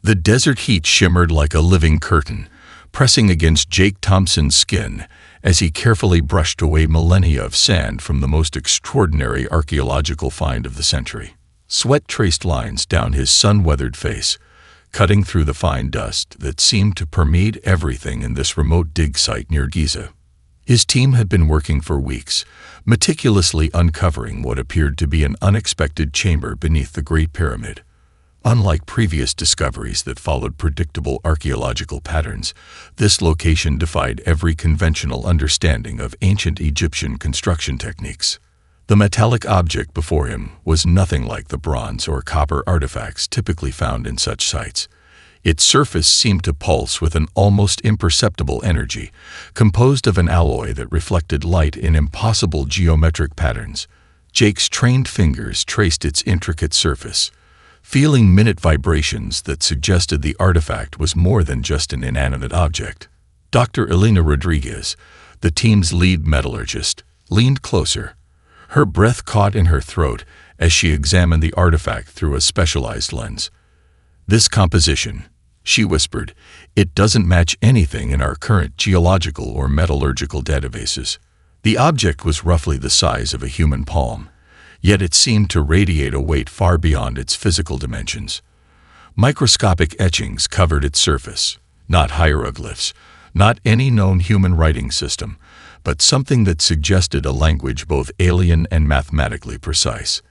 The desert heat shimmered like a living curtain, pressing against Jake Thompson's skin as he carefully brushed away millennia of sand from the most extraordinary archaeological find of the century. Sweat traced lines down his sun-weathered face, cutting through the fine dust that seemed to permeate everything in this remote dig site near Giza. His team had been working for weeks, meticulously uncovering what appeared to be an unexpected chamber beneath the Great Pyramid. Unlike previous discoveries that followed predictable archaeological patterns, this location defied every conventional understanding of ancient Egyptian construction techniques. The metallic object before him was nothing like the bronze or copper artifacts typically found in such sites. Its surface seemed to pulse with an almost imperceptible energy, composed of an alloy that reflected light in impossible geometric patterns. Jake's trained fingers traced its intricate surface, feeling minute vibrations that suggested the artifact was more than just an inanimate object. Dr. Elena Rodriguez, the team's lead metallurgist, leaned closer, her breath caught in her throat as she examined the artifact through a specialized lens. "This composition," she whispered, "it doesn't match anything in our current geological or metallurgical databases." The object was roughly the size of a human palm, yet it seemed to radiate a weight far beyond its physical dimensions. Microscopic etchings covered its surface, not hieroglyphs, not any known human writing system, but something that suggested a language both alien and mathematically precise.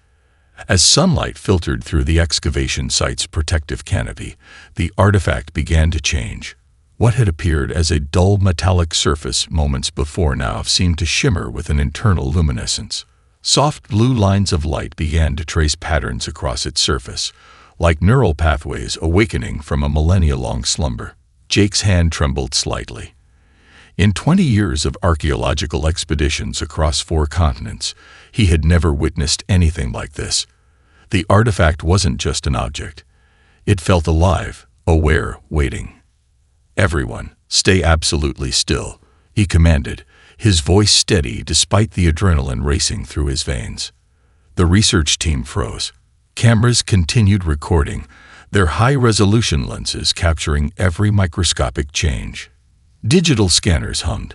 As sunlight filtered through the excavation site's protective canopy, the artifact began to change. What had appeared as a dull metallic surface moments before now seemed to shimmer with an internal luminescence. Soft blue lines of light began to trace patterns across its surface, like neural pathways awakening from a millennia-long slumber. Jake's hand trembled slightly. In 20 years of archaeological expeditions across 4 continents, he had never witnessed anything like this. The artifact wasn't just an object. It felt alive, aware, waiting. "Everyone, stay absolutely still," he commanded, his voice steady despite the adrenaline racing through his veins. The research team froze. Cameras continued recording, their high-resolution lenses capturing every microscopic change. Digital scanners hummed,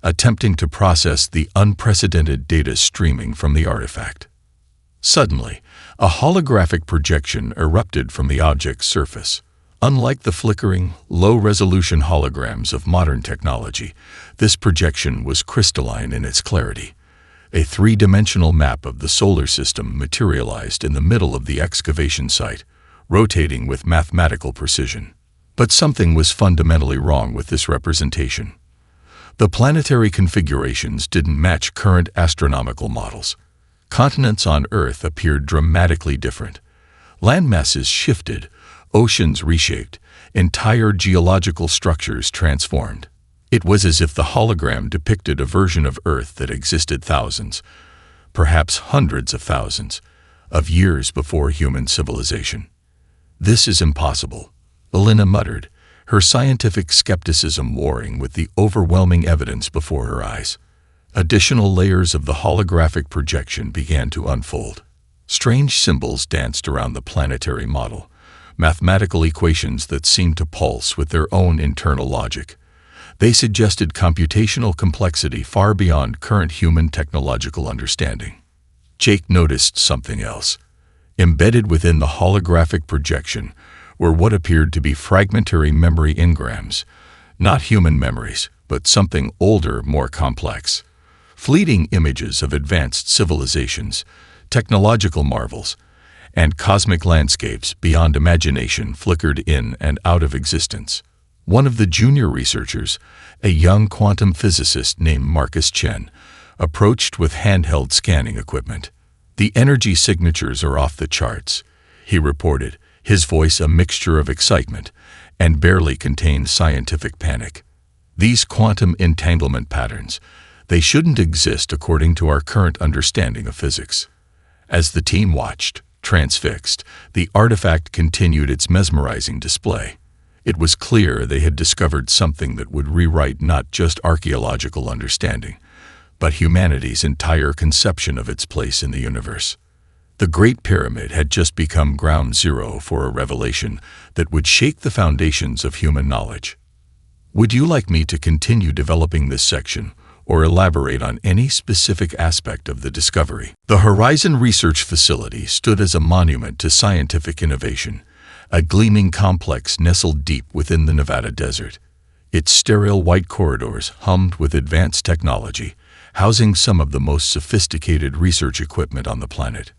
attempting to process the unprecedented data streaming from the artifact. Suddenly, a holographic projection erupted from the object's surface. Unlike the flickering, low-resolution holograms of modern technology, this projection was crystalline in its clarity. A 3-dimensional map of the solar system materialized in the middle of the excavation site, rotating with mathematical precision. But something was fundamentally wrong with this representation. The planetary configurations didn't match current astronomical models. Continents on Earth appeared dramatically different. Landmasses shifted, oceans reshaped, entire geological structures transformed. It was as if the hologram depicted a version of Earth that existed thousands, perhaps hundreds of thousands, of years before human civilization. "This is impossible," Elena muttered, her scientific skepticism warring with the overwhelming evidence before her eyes. Additional layers of the holographic projection began to unfold. Strange symbols danced around the planetary model, mathematical equations that seemed to pulse with their own internal logic. They suggested computational complexity far beyond current human technological understanding. Jake noticed something else. Embedded within the holographic projection were what appeared to be fragmentary memory engrams, not human memories, but something older, more complex. Fleeting images of advanced civilizations, technological marvels, and cosmic landscapes beyond imagination flickered in and out of existence. One of the junior researchers, a young quantum physicist named Marcus Chen, approached with handheld scanning equipment. "The energy signatures are off the charts," he reported, his voice a mixture of excitement and barely contained scientific panic. "These quantum entanglement patterns, they shouldn't exist according to our current understanding of physics." As the team watched, transfixed, the artifact continued its mesmerizing display. It was clear they had discovered something that would rewrite not just archaeological understanding, but humanity's entire conception of its place in the universe. The Great Pyramid had just become ground zero for a revelation that would shake the foundations of human knowledge. Would you like me to continue developing this section, or elaborate on any specific aspect of the discovery? The Horizon Research Facility stood as a monument to scientific innovation, a gleaming complex nestled deep within the Nevada desert. Its sterile white corridors hummed with advanced technology, housing some of the most sophisticated research equipment on the planet.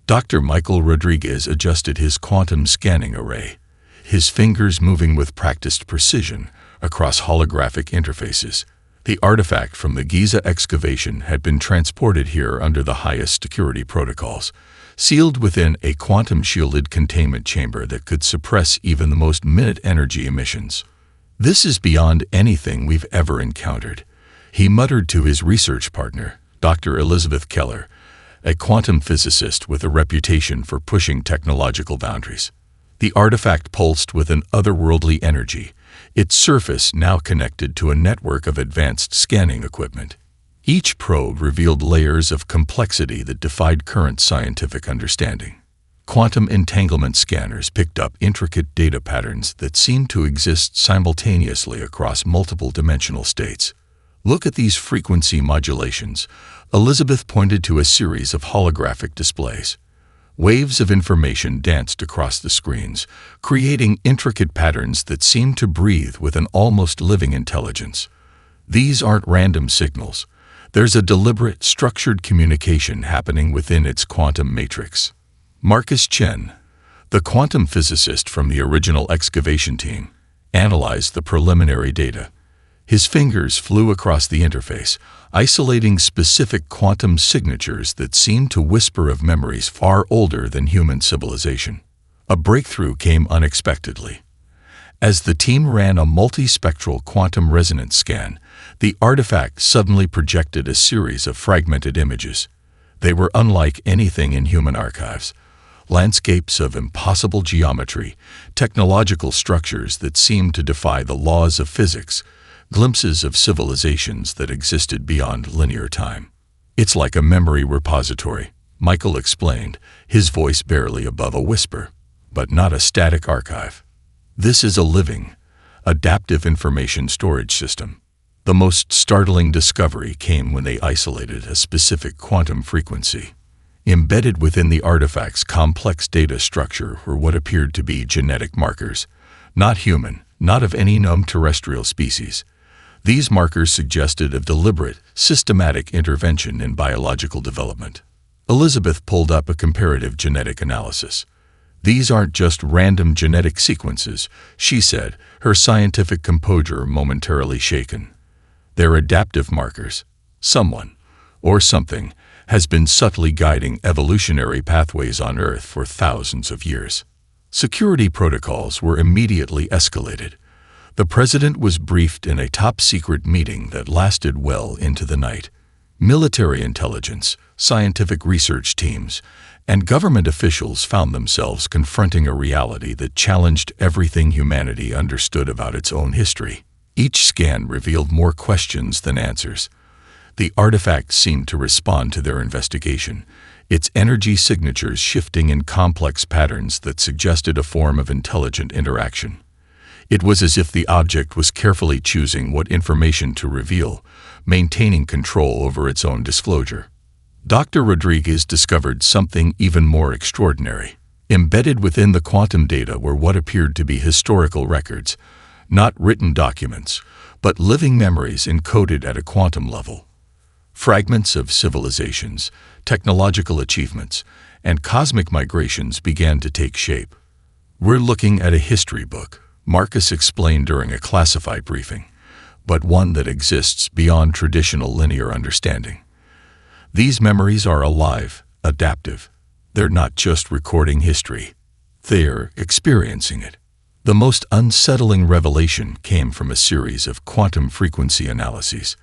Dr. Michael Rodriguez adjusted his quantum scanning array, his fingers moving with practiced precision across holographic interfaces. The artifact from the Giza excavation had been transported here under the highest security protocols, sealed within a quantum-shielded containment chamber that could suppress even the most minute energy emissions. "This is beyond anything we've ever encountered," he muttered to his research partner, Dr. Elizabeth Keller, a quantum physicist with a reputation for pushing technological boundaries. The artifact pulsed with an otherworldly energy, its surface now connected to a network of advanced scanning equipment. Each probe revealed layers of complexity that defied current scientific understanding. Quantum entanglement scanners picked up intricate data patterns that seemed to exist simultaneously across multiple dimensional states. "Look at these frequency modulations." Elizabeth pointed to a series of holographic displays. Waves of information danced across the screens, creating intricate patterns that seemed to breathe with an almost living intelligence. "These aren't random signals. There's a deliberate, structured communication happening within its quantum matrix." Marcus Chen, the quantum physicist from the original excavation team, analyzed the preliminary data. His fingers flew across the interface, isolating specific quantum signatures that seemed to whisper of memories far older than human civilization. A breakthrough came unexpectedly. As the team ran a multispectral quantum resonance scan, the artifact suddenly projected a series of fragmented images. They were unlike anything in human archives. Landscapes of impossible geometry, technological structures that seemed to defy the laws of physics, glimpses of civilizations that existed beyond linear time. "It's like a memory repository," Michael explained, his voice barely above a whisper, "but not a static archive. This is a living, adaptive information storage system." The most startling discovery came when they isolated a specific quantum frequency. Embedded within the artifact's complex data structure were what appeared to be genetic markers, not human, not of any known terrestrial species. These markers suggested a deliberate, systematic intervention in biological development. Elizabeth pulled up a comparative genetic analysis. "These aren't just random genetic sequences," she said, her scientific composure momentarily shaken. "They're adaptive markers. Someone, or something, has been subtly guiding evolutionary pathways on Earth for thousands of years." Security protocols were immediately escalated. The president was briefed in a top-secret meeting that lasted well into the night. Military intelligence, scientific research teams, and government officials found themselves confronting a reality that challenged everything humanity understood about its own history. Each scan revealed more questions than answers. The artifact seemed to respond to their investigation, its energy signatures shifting in complex patterns that suggested a form of intelligent interaction. It was as if the object was carefully choosing what information to reveal, maintaining control over its own disclosure. Dr. Rodriguez discovered something even more extraordinary. Embedded within the quantum data were what appeared to be historical records, not written documents, but living memories encoded at a quantum level. Fragments of civilizations, technological achievements, and cosmic migrations began to take shape. "We're looking at a history book," Marcus explained during a classified briefing, "but one that exists beyond traditional linear understanding. These memories are alive, adaptive. They're not just recording history. They're experiencing it." The most unsettling revelation came from a series of quantum frequency analyses.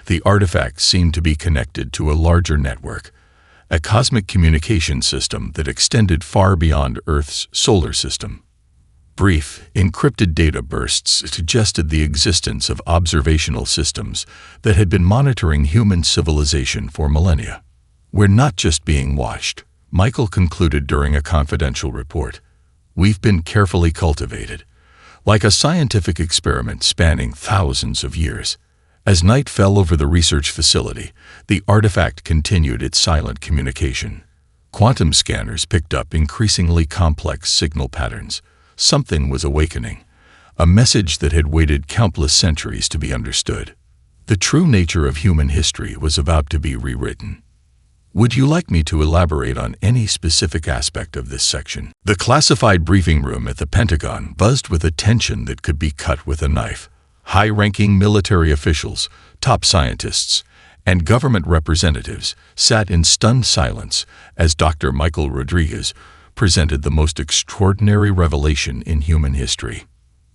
The artifact seemed to be connected to a larger network, a cosmic communication system that extended far beyond Earth's solar system. Brief, encrypted data bursts suggested the existence of observational systems that had been monitoring human civilization for millennia. "We're not just being watched," Michael concluded during a confidential report. "We've been carefully cultivated, like a scientific experiment spanning thousands of years." As night fell over the research facility, the artifact continued its silent communication. Quantum scanners picked up increasingly complex signal patterns. Something was awakening, a message that had waited countless centuries to be understood. The true nature of human history was about to be rewritten. Would you like me to elaborate on any specific aspect of this section? The classified briefing room at the Pentagon buzzed with a tension that could be cut with a knife. High-ranking military officials, top scientists, and government representatives sat in stunned silence as Dr. Michael Rodriguez presented the most extraordinary revelation in human history.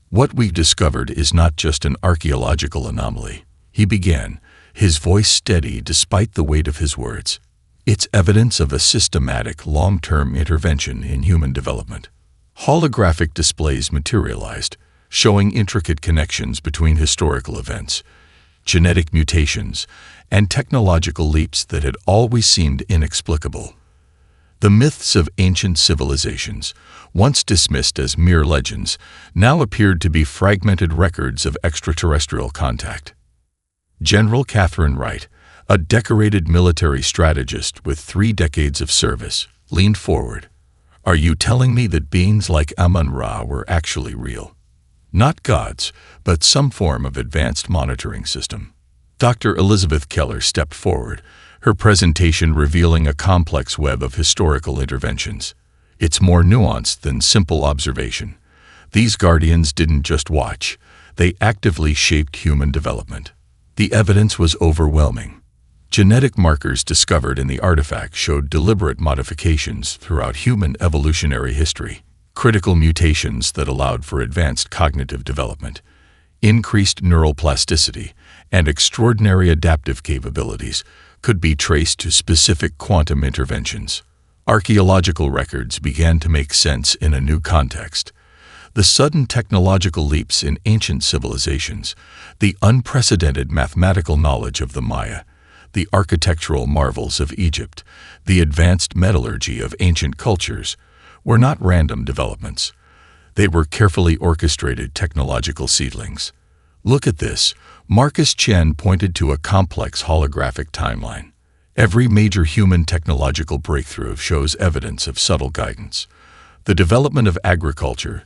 "What we've discovered is not just an archaeological anomaly," he began, his voice steady despite the weight of his words. "It's evidence of a systematic, long-term intervention in human development." Holographic displays materialized, showing intricate connections between historical events, genetic mutations, and technological leaps that had always seemed inexplicable. The myths of ancient civilizations, once dismissed as mere legends, now appeared to be fragmented records of extraterrestrial contact. General Catherine Wright, a decorated military strategist with 3 decades of service, leaned forward. "Are you telling me that beings like Amun-Ra were actually real? Not gods, but some form of advanced monitoring system?" Dr. Elizabeth Keller stepped forward, her presentation revealing a complex web of historical interventions. "It's more nuanced than simple observation. These guardians didn't just watch, they actively shaped human development. The evidence was overwhelming. Genetic markers discovered in the artifact showed deliberate modifications throughout human evolutionary history, critical mutations that allowed for advanced cognitive development, increased neural plasticity, and extraordinary adaptive capabilities could be traced to specific quantum interventions. Archaeological records began to make sense in a new context. The sudden technological leaps in ancient civilizations, the unprecedented mathematical knowledge of the Maya, the architectural marvels of Egypt, the advanced metallurgy of ancient cultures, were not random developments. They were carefully orchestrated technological seedlings. "Look at this," Marcus Chen pointed to a complex holographic timeline. "Every major human technological breakthrough shows evidence of subtle guidance. The development of agriculture,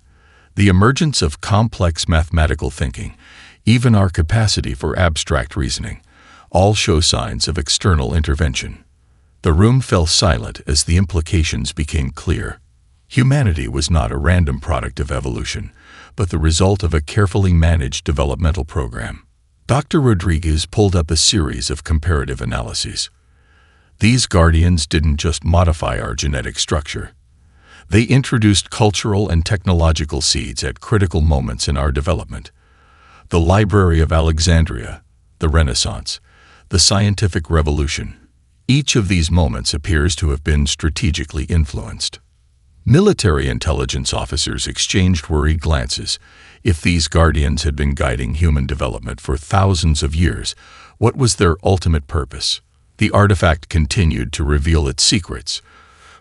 the emergence of complex mathematical thinking, even our capacity for abstract reasoning, all show signs of external intervention." The room fell silent as the implications became clear. Humanity was not a random product of evolution, but the result of a carefully managed developmental program. Dr. Rodriguez pulled up a series of comparative analyses. "These guardians didn't just modify our genetic structure. They introduced cultural and technological seeds at critical moments in our development. The Library of Alexandria, the Renaissance, the scientific revolution. Each of these moments appears to have been strategically influenced." Military intelligence officers exchanged worried glances. If these guardians had been guiding human development for thousands of years, what was their ultimate purpose? The artifact continued to reveal its secrets.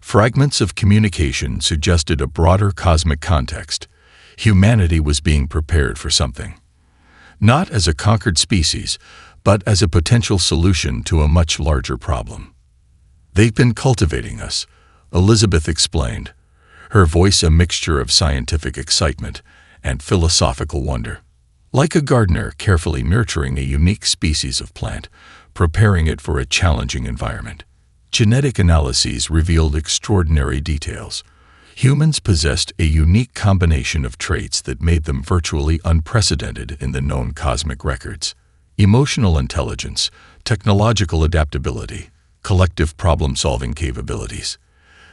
Fragments of communication suggested a broader cosmic context. Humanity was being prepared for something. Not as a conquered species, but as a potential solution to a much larger problem. "They've been cultivating us," Elizabeth explained, her voice a mixture of scientific excitement and philosophical wonder. "Like a gardener carefully nurturing a unique species of plant, preparing it for a challenging environment." Genetic analyses revealed extraordinary details. Humans possessed a unique combination of traits that made them virtually unprecedented in the known cosmic records. Emotional intelligence, technological adaptability, collective problem-solving capabilities.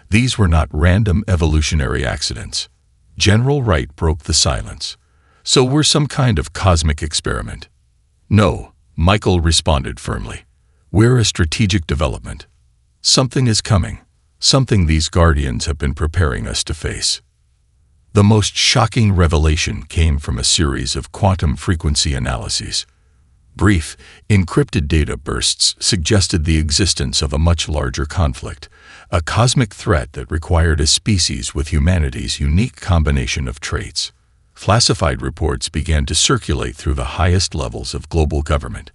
These were not random evolutionary accidents. General Wright broke the silence. "So we're some kind of cosmic experiment?" "No," Michael responded firmly. "We're a strategic development. Something is coming, something these guardians have been preparing us to face." The most shocking revelation came from a series of quantum frequency analyses. Brief, encrypted data bursts suggested the existence of a much larger conflict, a cosmic threat that required a species with humanity's unique combination of traits. Classified reports began to circulate through the highest levels of global government.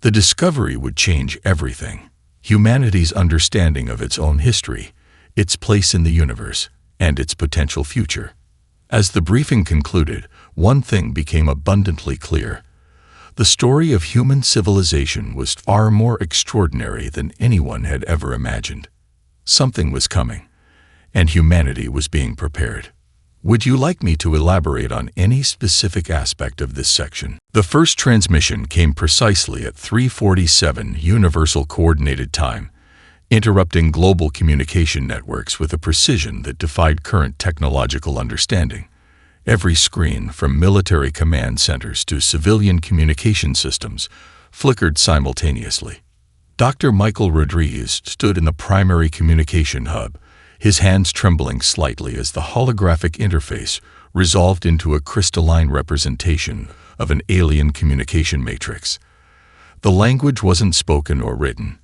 The discovery would change everything: humanity's understanding of its own history, its place in the universe, and its potential future. As the briefing concluded, one thing became abundantly clear. The story of human civilization was far more extraordinary than anyone had ever imagined. Something was coming, and humanity was being prepared. Would you like me to elaborate on any specific aspect of this section? The first transmission came precisely at 3:47 Universal Coordinated Time, interrupting global communication networks with a precision that defied current technological understanding. Every screen, from military command centers to civilian communication systems, flickered simultaneously. Dr. Michael Rodriguez stood in the primary communication hub, his hands trembling slightly as the holographic interface resolved into a crystalline representation of an alien communication matrix. The language wasn't spoken or written.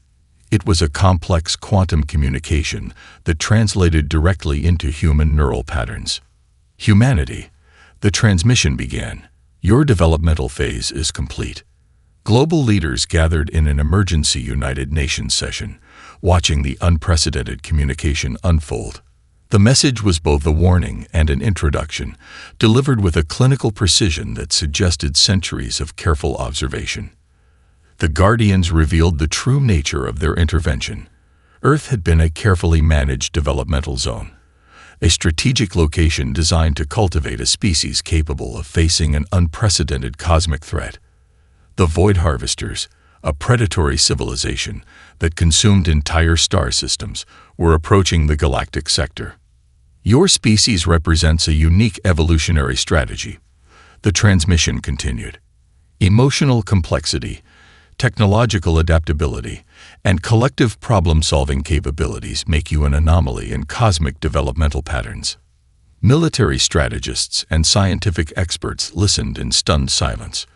It was a complex quantum communication that translated directly into human neural patterns. Humanity, the transmission began. Your developmental phase is complete. Global leaders gathered in an emergency United Nations session, watching the unprecedented communication unfold. The message was both a warning and an introduction, delivered with a clinical precision that suggested centuries of careful observation. The Guardians revealed the true nature of their intervention. Earth had been a carefully managed developmental zone, a strategic location designed to cultivate a species capable of facing an unprecedented cosmic threat. The Void Harvesters, a predatory civilization that consumed entire star systems, were approaching the galactic sector. Your species represents a unique evolutionary strategy. The transmission continued. Emotional complexity, technological adaptability, and collective problem-solving capabilities make you an anomaly in cosmic developmental patterns. Military strategists and scientific experts listened in stunned silence.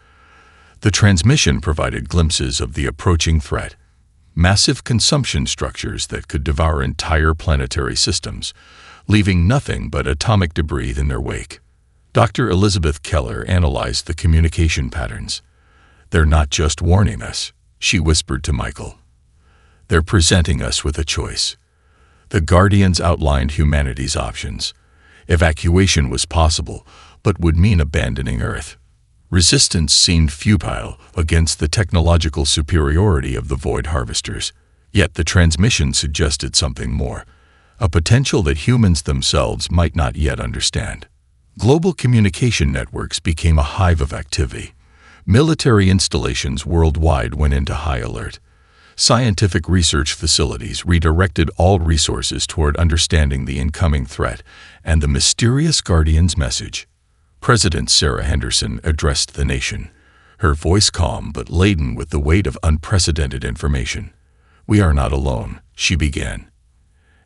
The transmission provided glimpses of the approaching threat: massive consumption structures that could devour entire planetary systems, leaving nothing but atomic debris in their wake. Dr. Elizabeth Keller analyzed the communication patterns. "They're not just warning us," she whispered to Michael. "They're presenting us with a choice." The Guardians outlined humanity's options. Evacuation was possible, but would mean abandoning Earth. Resistance seemed futile against the technological superiority of the Void Harvesters. Yet the transmission suggested something more, a potential that humans themselves might not yet understand. Global communication networks became a hive of activity. Military installations worldwide went into high alert. Scientific research facilities redirected all resources toward understanding the incoming threat and the mysterious Guardian's message. President Sarah Henderson addressed the nation, her voice calm but laden with the weight of unprecedented information. "We are not alone," she began,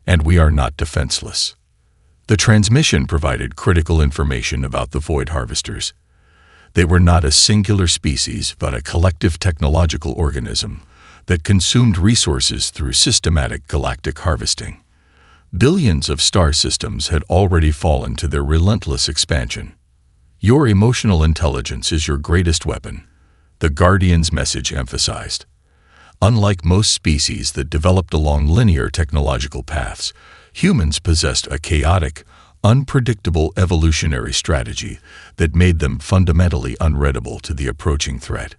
"and we are not defenseless." The transmission provided critical information about the Void Harvesters. They were not a singular species, but a collective technological organism that consumed resources through systematic galactic harvesting. Billions of star systems had already fallen to their relentless expansion. "Your emotional intelligence is your greatest weapon," the Guardian's message emphasized. Unlike most species that developed along linear technological paths, humans possessed a chaotic, unpredictable evolutionary strategy that made them fundamentally unreadable to the approaching threat.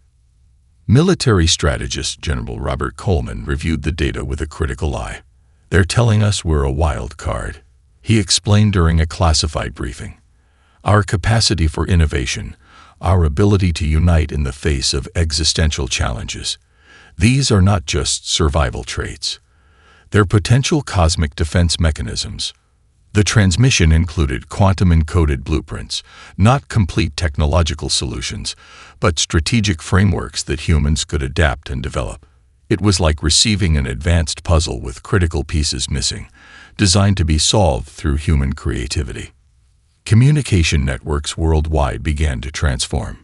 Military strategist General Robert Coleman reviewed the data with a critical eye. "They're telling us we're a wild card," he explained during a classified briefing. "Our capacity for innovation, our ability to unite in the face of existential challenges, these are not just survival traits. They're potential cosmic defense mechanisms." The transmission included quantum-encoded blueprints, not complete technological solutions, but strategic frameworks that humans could adapt and develop. It was like receiving an advanced puzzle with critical pieces missing, designed to be solved through human creativity. Communication networks worldwide began to transform.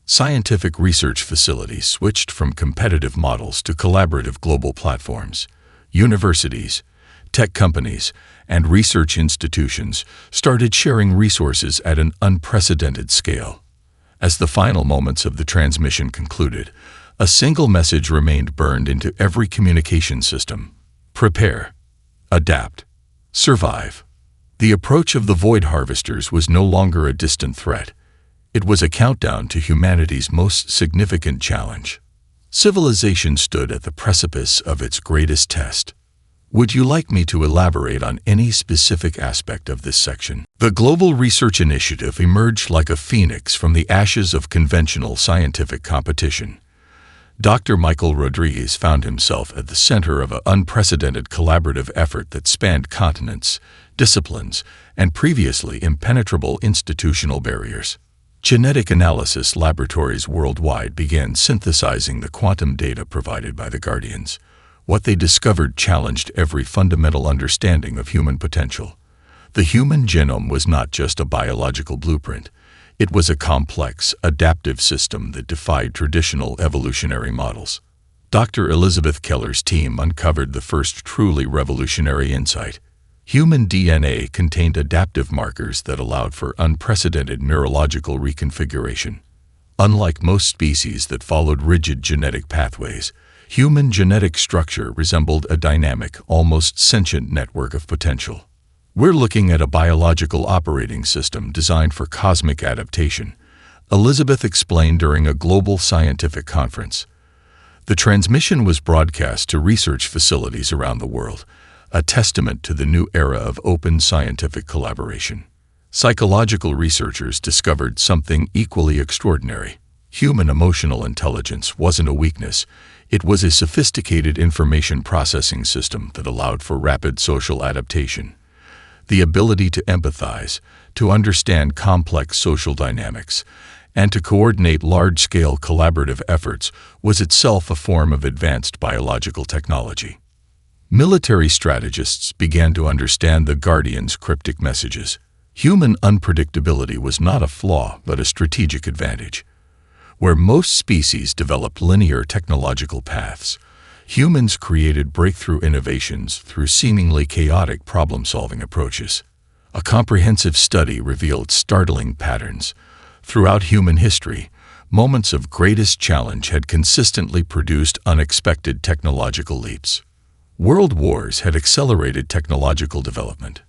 Scientific research facilities switched from competitive models to collaborative global platforms. Universities, Tech companies and research institutions started sharing resources at an unprecedented scale. As the final moments of the transmission concluded, a single message remained burned into every communication system: prepare, adapt, survive. The approach of the Void Harvesters was no longer a distant threat. It was a countdown to humanity's most significant challenge. Civilization stood at the precipice of its greatest test. Would you like me to elaborate on any specific aspect of this section? The Global Research Initiative emerged like a phoenix from the ashes of conventional scientific competition. Dr. Michael Rodriguez found himself at the center of an unprecedented collaborative effort that spanned continents, disciplines, and previously impenetrable institutional barriers. Genetic analysis laboratories worldwide began synthesizing the quantum data provided by the Guardians. What they discovered challenged every fundamental understanding of human potential. The human genome was not just a biological blueprint. It was a complex, adaptive system that defied traditional evolutionary models. Dr. Elizabeth Keller's team uncovered the first truly revolutionary insight. Human DNA contained adaptive markers that allowed for unprecedented neurological reconfiguration. Unlike most species that followed rigid genetic pathways, human genetic structure resembled a dynamic, almost sentient network of potential. We're looking at a biological operating system designed for cosmic adaptation, Elizabeth explained during a global scientific conference. The transmission was broadcast to research facilities around the world, a testament to the new era of open scientific collaboration. Psychological researchers discovered something equally extraordinary. Human emotional intelligence wasn't a weakness. It was a sophisticated information processing system that allowed for rapid social adaptation. The ability to empathize, to understand complex social dynamics, and to coordinate large-scale collaborative efforts was itself a form of advanced biological technology. Military strategists began to understand the Guardians' cryptic messages. Human unpredictability was not a flaw, but a strategic advantage. Where most species developed linear technological paths, humans created breakthrough innovations through seemingly chaotic problem-solving approaches. A comprehensive study revealed startling patterns. Throughout human history, moments of greatest challenge had consistently produced unexpected technological leaps. World wars had accelerated technological development.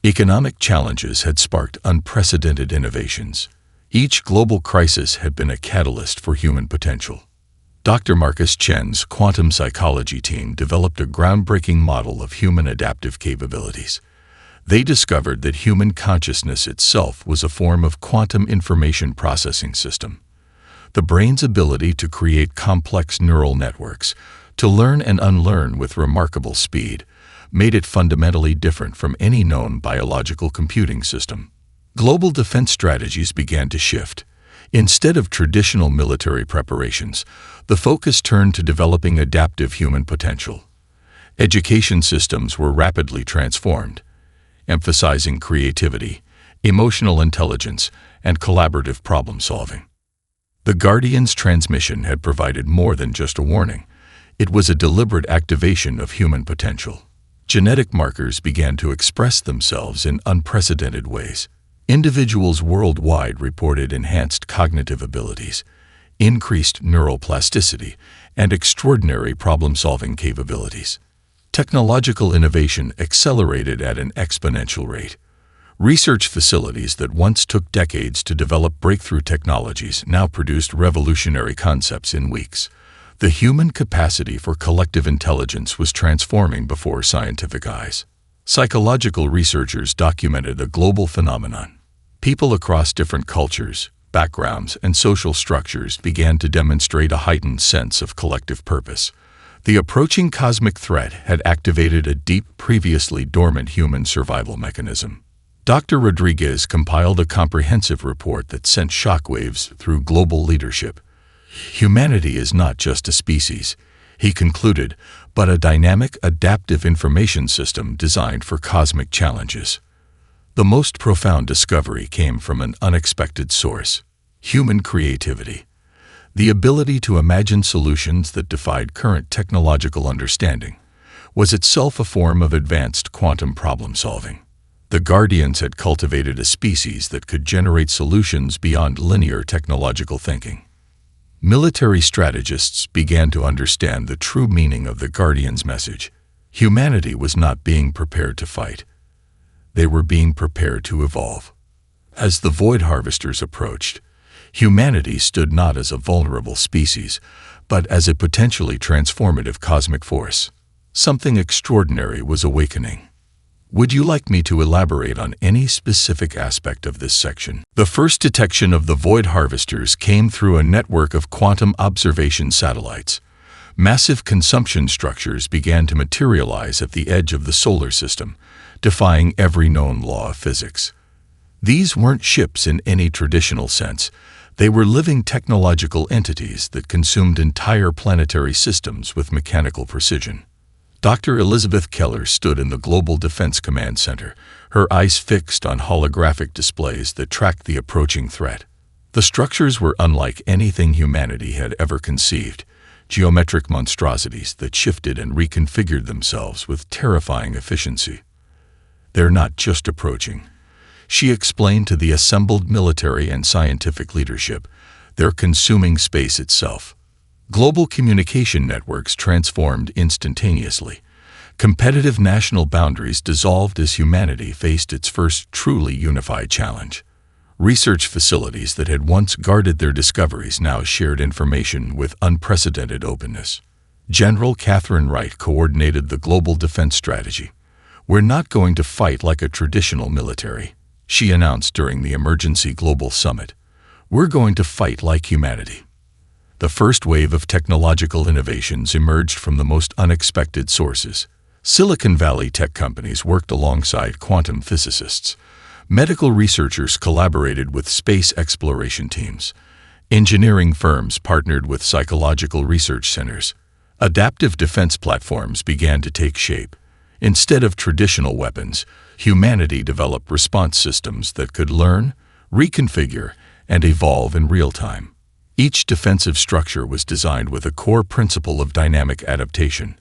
Economic challenges had sparked unprecedented innovations. Each global crisis had been a catalyst for human potential. Dr. Marcus Chen's quantum psychology team developed a groundbreaking model of human adaptive capabilities. They discovered that human consciousness itself was a form of quantum information processing system. The brain's ability to create complex neural networks, to learn and unlearn with remarkable speed, made it fundamentally different from any known biological computing system. Global defense strategies began to shift. Instead of traditional military preparations, the focus turned to developing adaptive human potential. Education systems were rapidly transformed, emphasizing creativity, emotional intelligence, and collaborative problem-solving. The Guardian's transmission had provided more than just a warning. It was a deliberate activation of human potential. Genetic markers began to express themselves in unprecedented ways. Individuals worldwide reported enhanced cognitive abilities, increased neural plasticity, and extraordinary problem-solving capabilities. Technological innovation accelerated at an exponential rate. Research facilities that once took decades to develop breakthrough technologies now produced revolutionary concepts in weeks. The human capacity for collective intelligence was transforming before scientific eyes. Psychological researchers documented a global phenomenon. People across different cultures, backgrounds, and social structures began to demonstrate a heightened sense of collective purpose. The approaching cosmic threat had activated a deep, previously dormant human survival mechanism. Dr. Rodriguez compiled a comprehensive report that sent shockwaves through global leadership. Humanity is not just a species, he concluded, but a dynamic, adaptive information system designed for cosmic challenges. The most profound discovery came from an unexpected source: human creativity. The ability to imagine solutions that defied current technological understanding. was itself a form of advanced quantum problem-solving. The Guardians had cultivated a species that could generate solutions beyond linear technological thinking. Military strategists began to understand the true meaning of the Guardians' message. Humanity was not being prepared to fight. They were being prepared to evolve. As the Void Harvesters approached, humanity stood not as a vulnerable species, but as a potentially transformative cosmic force. Something extraordinary was awakening. Would you like me to elaborate on any specific aspect of this section? The first detection of the Void Harvesters came through a network of quantum observation satellites. Massive consumption structures began to materialize at the edge of the solar system, defying every known law of physics. These weren't ships in any traditional sense. They were living technological entities that consumed entire planetary systems with mechanical precision. Dr. Elizabeth Keller stood in the Global Defense Command Center, her eyes fixed on holographic displays that tracked the approaching threat. The structures were unlike anything humanity had ever conceived, geometric monstrosities that shifted and reconfigured themselves with terrifying efficiency. "They're not just approaching," she explained to the assembled military and scientific leadership. "They're consuming space itself." Global communication networks transformed instantaneously. Competitive national boundaries dissolved as humanity faced its first truly unified challenge. Research facilities that had once guarded their discoveries now shared information with unprecedented openness. General Catherine Wright coordinated the global defense strategy. "We're not going to fight like a traditional military," she announced during the Emergency Global Summit. "We're going to fight like humanity." The first wave of technological innovations emerged from the most unexpected sources. Silicon Valley tech companies worked alongside quantum physicists. Medical researchers collaborated with space exploration teams. Engineering firms partnered with psychological research centers. Adaptive defense platforms began to take shape. Instead of traditional weapons, humanity developed response systems that could learn, reconfigure, and evolve in real time. Each defensive structure was designed with a core principle of dynamic adaptation,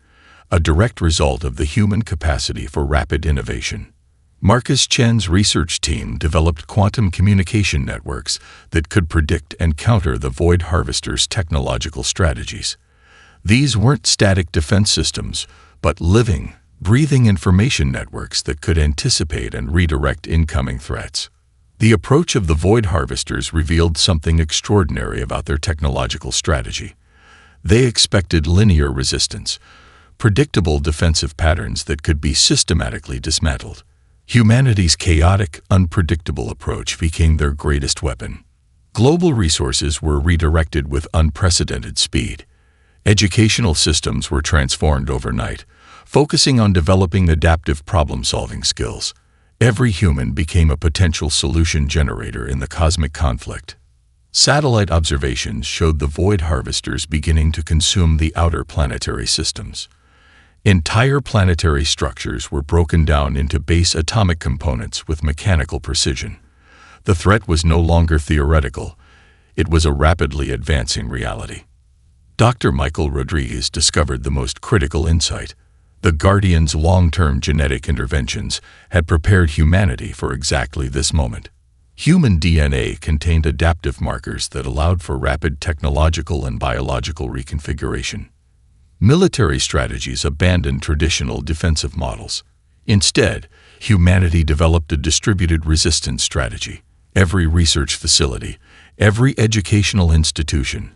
a direct result of the human capacity for rapid innovation. Marcus Chen's research team developed quantum communication networks that could predict and counter the Void Harvesters' technological strategies. These weren't static defense systems, but living, breathing information networks that could anticipate and redirect incoming threats. The approach of the Void Harvesters revealed something extraordinary about their technological strategy. They expected linear resistance, predictable defensive patterns that could be systematically dismantled. Humanity's chaotic, unpredictable approach became their greatest weapon. Global resources were redirected with unprecedented speed. Educational systems were transformed overnight, focusing on developing adaptive problem-solving skills. Every human became a potential solution generator in the cosmic conflict. Satellite observations showed the Void Harvesters beginning to consume the outer planetary systems. Entire planetary structures were broken down into base atomic components with mechanical precision. The threat was no longer theoretical. It was a rapidly advancing reality. Dr. Michael Rodriguez discovered the most critical insight. The Guardians' long-term genetic interventions had prepared humanity for exactly this moment. Human DNA contained adaptive markers that allowed for rapid technological and biological reconfiguration. Military strategies abandoned traditional defensive models. Instead, humanity developed a distributed resistance strategy. Every research facility, every educational institution,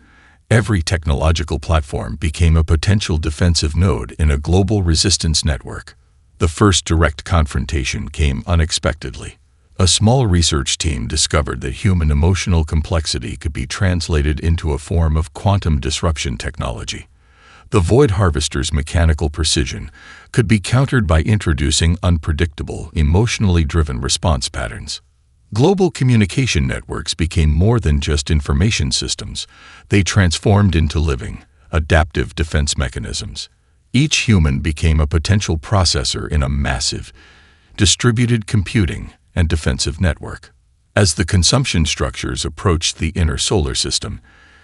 every technological platform became a potential defensive node in a global resistance network. The first direct confrontation came unexpectedly. A small research team discovered that human emotional complexity could be translated into a form of quantum disruption technology. The Void Harvesters' mechanical precision could be countered by introducing unpredictable, emotionally driven response patterns. Global communication networks became more than just information systems. They transformed into living, adaptive defense mechanisms. Each human became a potential processor in a massive, distributed computing and defensive network. As the consumption structures approached the inner solar system,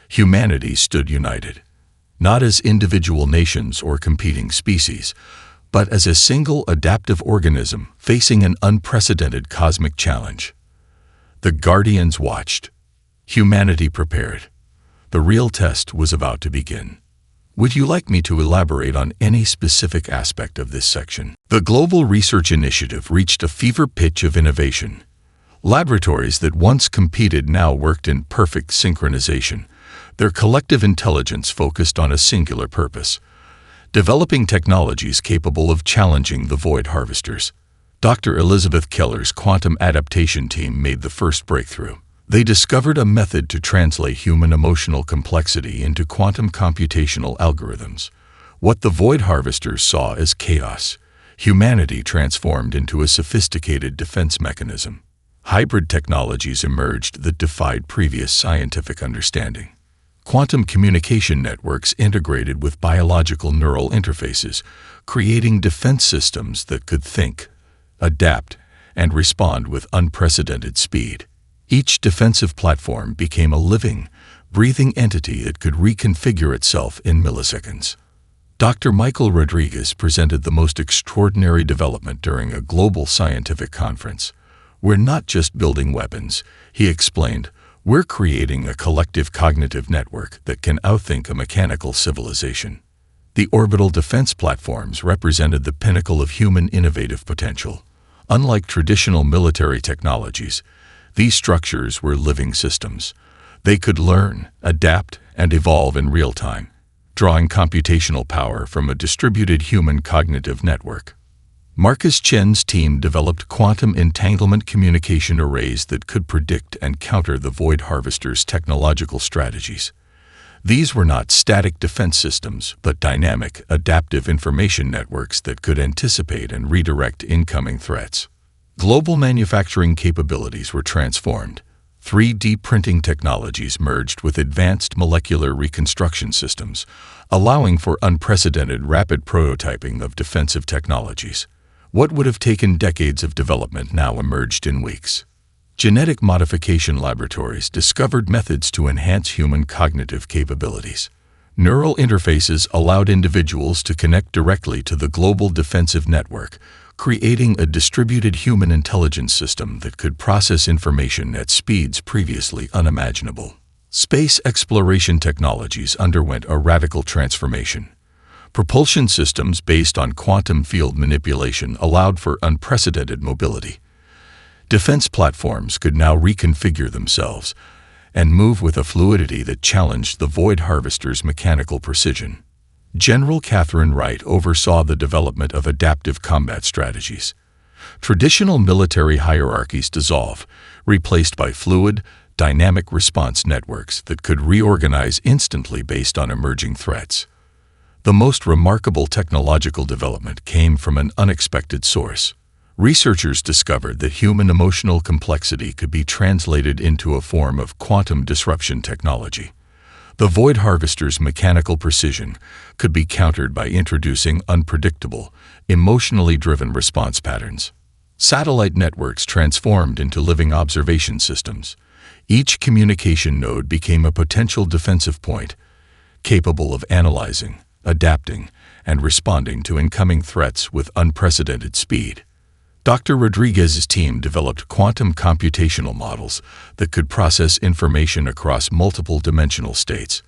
humanity stood united, not as individual nations or competing species, but as a single adaptive organism facing an unprecedented cosmic challenge. The Guardians watched. Humanity prepared. The real test was about to begin. Would you like me to elaborate on any specific aspect of this section? The Global Research Initiative reached a fever pitch of innovation. Laboratories that once competed now worked in perfect synchronization. Their collective intelligence focused on a singular purpose: developing technologies capable of challenging the void harvesters. Dr. Elizabeth Keller's quantum adaptation team made the first breakthrough. They discovered a method to translate human emotional complexity into quantum computational algorithms. What the void harvesters saw as chaos, humanity transformed into a sophisticated defense mechanism. Hybrid technologies emerged that defied previous scientific understanding. Quantum communication networks integrated with biological neural interfaces, creating defense systems that could think, adapt, and respond with unprecedented speed. Each defensive platform became a living, breathing entity that could reconfigure itself in milliseconds. Dr. Michael Rodriguez presented the most extraordinary development during a global scientific conference. "We're not just building weapons," he explained. "We're creating a collective cognitive network that can outthink a mechanical civilization." The orbital defense platforms represented the pinnacle of human innovative potential. Unlike traditional military technologies, these structures were living systems. They could learn, adapt, and evolve in real time, drawing computational power from a distributed human cognitive network. Marcus Chen's team developed quantum entanglement communication arrays that could predict and counter the void harvesters' technological strategies. These were not static defense systems, but dynamic, adaptive information networks that could anticipate and redirect incoming threats. Global manufacturing capabilities were transformed. 3D printing technologies merged with advanced molecular reconstruction systems, allowing for unprecedented rapid prototyping of defensive technologies. What would have taken decades of development now emerged in weeks. Genetic modification laboratories discovered methods to enhance human cognitive capabilities. Neural interfaces allowed individuals to connect directly to the global defensive network, creating a distributed human intelligence system that could process information at speeds previously unimaginable. Space exploration technologies underwent a radical transformation. Propulsion systems based on quantum field manipulation allowed for unprecedented mobility. Defense platforms could now reconfigure themselves and move with a fluidity that challenged the void harvesters' mechanical precision. General Catherine Wright oversaw the development of adaptive combat strategies. Traditional military hierarchies dissolve, replaced by fluid, dynamic response networks that could reorganize instantly based on emerging threats. The most remarkable technological development came from an unexpected source. Researchers discovered that human emotional complexity could be translated into a form of quantum disruption technology. The void harvester's mechanical precision could be countered by introducing unpredictable, emotionally driven response patterns. Satellite networks transformed into living observation systems. Each communication node became a potential defensive point, capable of analyzing, adapting, and responding to incoming threats with unprecedented speed. Dr. Rodriguez's team developed quantum computational models that could process information across multiple dimensional states.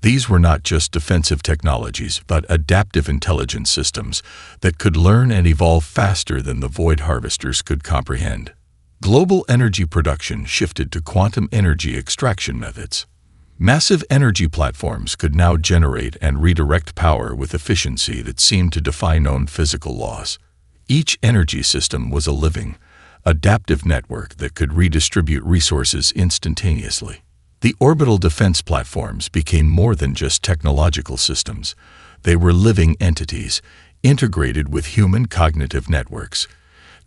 These were not just defensive technologies, but adaptive intelligence systems that could learn and evolve faster than the void harvesters could comprehend. Global energy production shifted to quantum energy extraction methods. Massive energy platforms could now generate and redirect power with efficiency that seemed to defy known physical laws. Each energy system was a living, adaptive network that could redistribute resources instantaneously. The orbital defense platforms became more than just technological systems. They were living entities, integrated with human cognitive networks,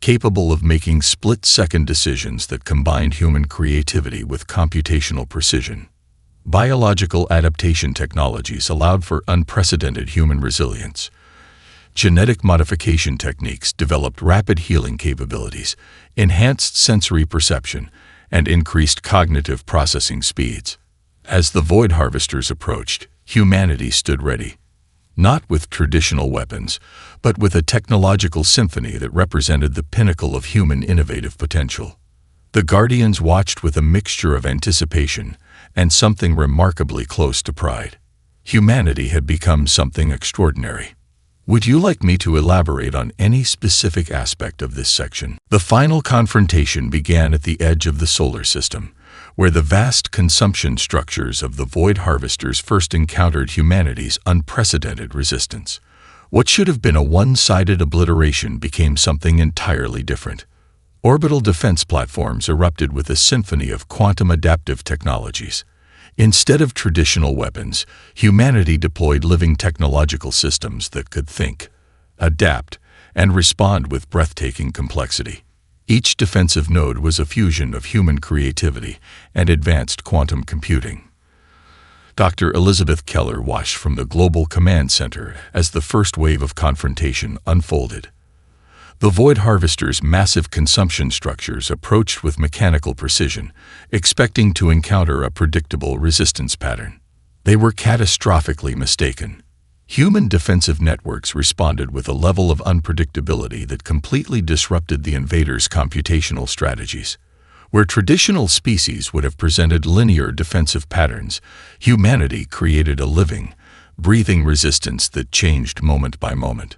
capable of making split-second decisions that combined human creativity with computational precision. Biological adaptation technologies allowed for unprecedented human resilience. Genetic modification techniques developed rapid healing capabilities, enhanced sensory perception, and increased cognitive processing speeds. As the void harvesters approached, humanity stood ready. not with traditional weapons, but with a technological symphony that represented the pinnacle of human innovative potential. The Guardians watched with a mixture of anticipation and something remarkably close to pride. Humanity had become something extraordinary. Would you like me to elaborate on any specific aspect of this section? The final confrontation began at the edge of the solar system, where the vast consumption structures of the Void Harvesters first encountered humanity's unprecedented resistance. What should have been a one-sided obliteration became something entirely different. Orbital defense platforms erupted with a symphony of quantum adaptive technologies. Instead of traditional weapons, humanity deployed living technological systems that could think, adapt, and respond with breathtaking complexity. Each defensive node was a fusion of human creativity and advanced quantum computing. Dr. Elizabeth Keller watched from the Global Command Center as the first wave of confrontation unfolded. The Void Harvesters' massive consumption structures approached with mechanical precision, expecting to encounter a predictable resistance pattern. They were catastrophically mistaken. Human defensive networks responded with a level of unpredictability that completely disrupted the invaders' computational strategies. Where traditional species would have presented linear defensive patterns, humanity created a living, breathing resistance that changed moment by moment.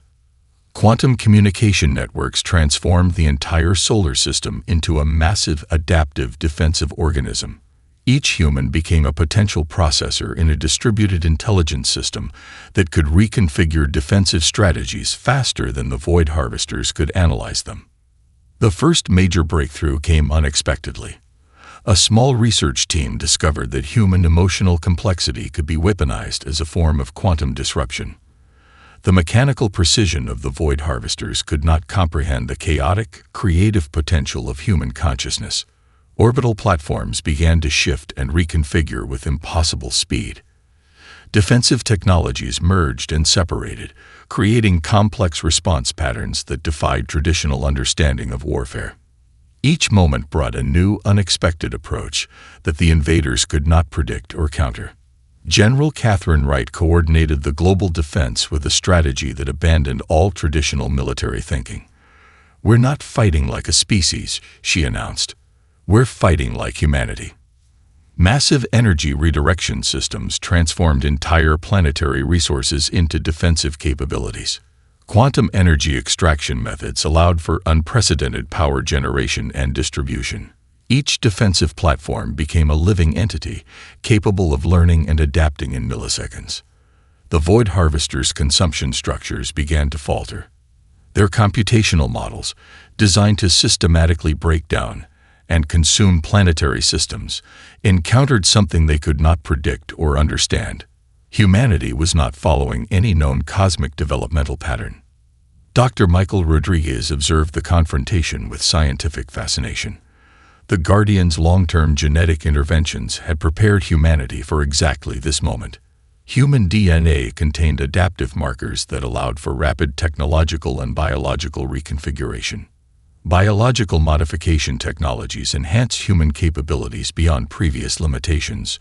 Quantum communication networks transformed the entire solar system into a massive adaptive defensive organism. Each human became a potential processor in a distributed intelligence system that could reconfigure defensive strategies faster than the Void Harvesters could analyze them. The first major breakthrough came unexpectedly. A small research team discovered that human emotional complexity could be weaponized as a form of quantum disruption. The mechanical precision of the Void Harvesters could not comprehend the chaotic, creative potential of human consciousness. Orbital platforms began to shift and reconfigure with impossible speed. Defensive technologies merged and separated, creating complex response patterns that defied traditional understanding of warfare. Each moment brought a new, unexpected approach that the invaders could not predict or counter. General Catherine Wright coordinated the global defense with a strategy that abandoned all traditional military thinking. "We're not fighting like a species," she announced. "We're fighting like humanity." Massive energy redirection systems transformed entire planetary resources into defensive capabilities. Quantum energy extraction methods allowed for unprecedented power generation and distribution. Each defensive platform became a living entity, capable of learning and adapting in milliseconds. The Void Harvesters' consumption structures began to falter. Their computational models, designed to systematically break down and consume planetary systems, encountered something they could not predict or understand. Humanity was not following any known cosmic developmental pattern. Dr. Michael Rodriguez observed the confrontation with scientific fascination. The Guardians' long-term genetic interventions had prepared humanity for exactly this moment. Human DNA contained adaptive markers that allowed for rapid technological and biological reconfiguration. Biological modification technologies enhanced human capabilities beyond previous limitations.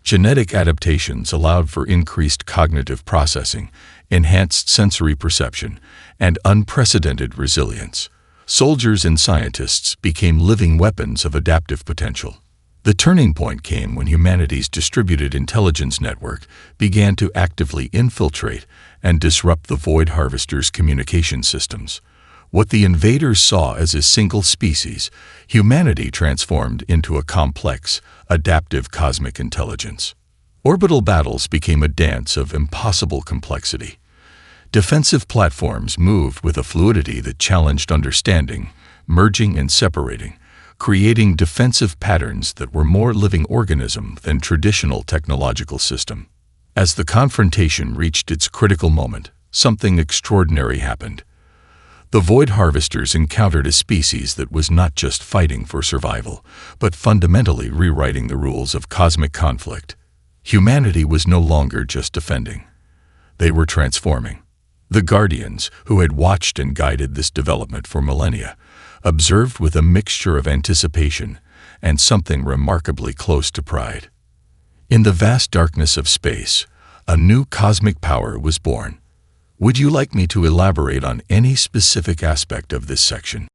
Genetic adaptations allowed for increased cognitive processing, enhanced sensory perception, and unprecedented resilience. Soldiers and scientists became living weapons of adaptive potential. The turning point came when humanity's distributed intelligence network began to actively infiltrate and disrupt the Void Harvesters' communication systems. What the invaders saw as a single species, humanity transformed into a complex, adaptive cosmic intelligence. Orbital battles became a dance of impossible complexity. Defensive platforms moved with a fluidity that challenged understanding, merging and separating, creating defensive patterns that were more living organism than traditional technological system. As the confrontation reached its critical moment, something extraordinary happened. The Void Harvesters encountered a species that was not just fighting for survival, but fundamentally rewriting the rules of cosmic conflict. Humanity was no longer just defending. They were transforming. The Guardians, who had watched and guided this development for millennia, observed with a mixture of anticipation and something remarkably close to pride. In the vast darkness of space, a new cosmic power was born. Would you like me to elaborate on any specific aspect of this section?